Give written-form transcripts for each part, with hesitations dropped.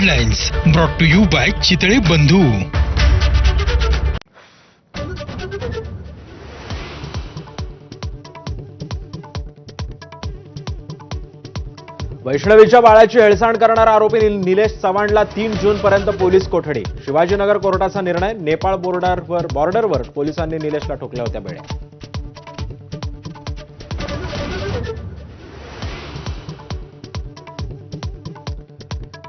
Headlines brought to you by Chitale Bandhu. वैष्णवीच्या बाळाची हेळसांड करणारा आरोपी निलेश चव्हाणला 3 जून पर्यंत पोलीस कोठडी. शिवाजीनगर कोर्टाचा निर्णय. नेपाळ बॉर्डरवर पोलिसांनी निलेशला ठोकल्या होत्या बेड्या.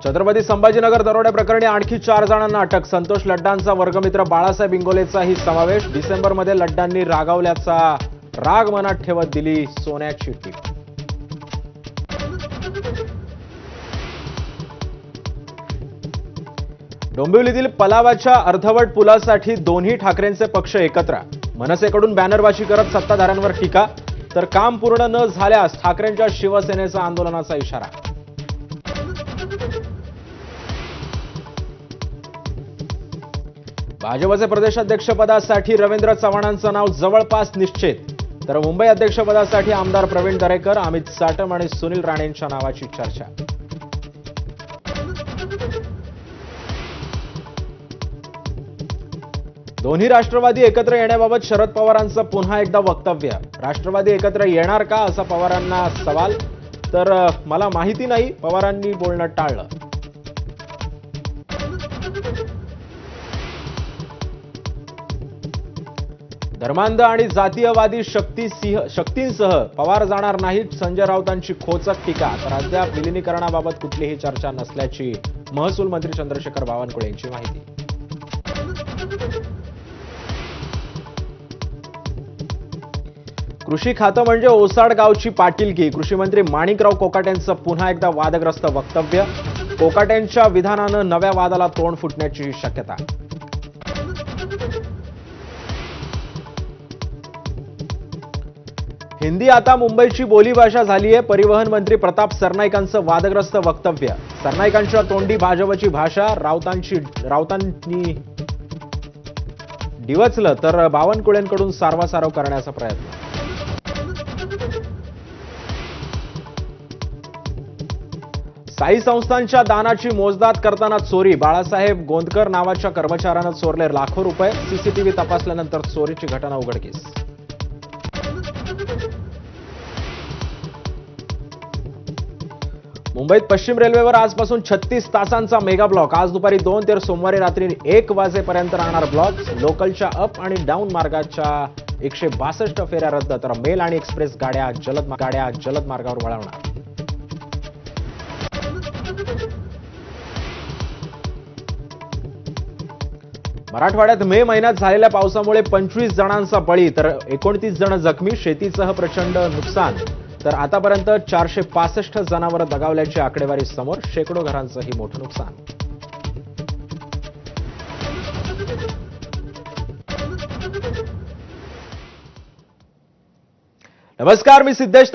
छत्रपती संभाजीनगर दरोडे प्रकरणी आणखी 4 जणांना अटक. संतोष लड्डांचा वर्गमित्र बाळासाहेब इंगोलेचाही समावेश. डिसेंबरमध्ये लड्डांनी रागावल्याचा राग मनात ठेवत दिली सोन्याची टीप. डोंबिवलीतील पलावाच्या अर्धवट पुलासाठी दोन्ही ठाकरेंचे पक्ष एकत्र. मनसेकडून बॅनरबाजी करत सत्ताधाऱ्यांवर टीका. तर काम पूर्ण न झाल्यास ठाकरेंच्या शिवसेनेचा आंदोलनाचा इशारा. भाजपचे प्रदेशाध्यक्षपदासाठी रवींद्र चव्हाणांचं नाव जवळपास निश्चित. तर मुंबई अध्यक्षपदासाठी आमदार प्रवीण दरेकर, अमित साटम आणि सुनील राणेंच्या नावाची चर्चा. दोन्ही राष्ट्रवादी एकत्र येण्याबाबत शरद पवारांचं पुन्हा एकदा वक्तव्य. राष्ट्रवादी एकत्र येणार का असा पवारांना सवाल. तर मला माहिती नाही, पवारांनी बोलणं टाळलं. धर्मांध आणि जातीयवादी शक्तींसह पवार जाणार नाहीत, संजय राऊतांची खोचक टीका. तर अद्याप विलिनीकरणाबाबत कुठलीही चर्चा नसल्याची महसूल मंत्री चंद्रशेखर बावनकुळे यांची माहिती. कृषी खातं म्हणजे ओसाड गावची पाटीलकी. कृषी मंत्री माणिकराव कोकाटेंचं पुन्हा एकदा वादग्रस्त वक्तव्य. कोकाटेंच्या विधानानं नव्या वादाला तोंड फुटण्याची शक्यता. हिंदी आता मुंबईची बोलीभाषा झालीय. परिवहन मंत्री प्रताप सरनाईकांचं वादग्रस्त वक्तव्य. सरनाईकांच्या तोंडी भाजपची भाषा. राऊतांनी डिवचलं तर बावनकुळेंकडून सारवासारव करण्याचा प्रयत्न. साई संस्थांच्या दानाची मोजदाद करताना चोरी. बाळासाहेब गोंदकर नावाच्या कर्मचाऱ्यानं चोरले लाखो रुपये. सीसीटीव्ही तपासल्यानंतर चोरीची घटना उघडकीस. मुंबईत पश्चिम रेल्वेवर आजपासून 36 तासांचा मेगा ब्लॉक. आज दुपारी 2 ते सोमवारी रात्री 1 वाजेपर्यंत राहणार ब्लॉक. लोकलच्या अप आणि डाऊन मार्गाच्या 162 फेऱ्या रद्द. तर मेल आणि एक्सप्रेस गाड्या जलद मार्गावर वळवणार. मराठवाड्यात मे महिन्यात झालेल्या पावसामुळे 25 जणांचा बळी तर 29 जण जखमी. शेतीसह प्रचंड नुकसान. तर आतापर्यंत 465 जनावर दगावल्याची आकडेवारी समोर. शेकडो घरांचंही मोठं नुकसान. नमस्कार, मी सिद्धेश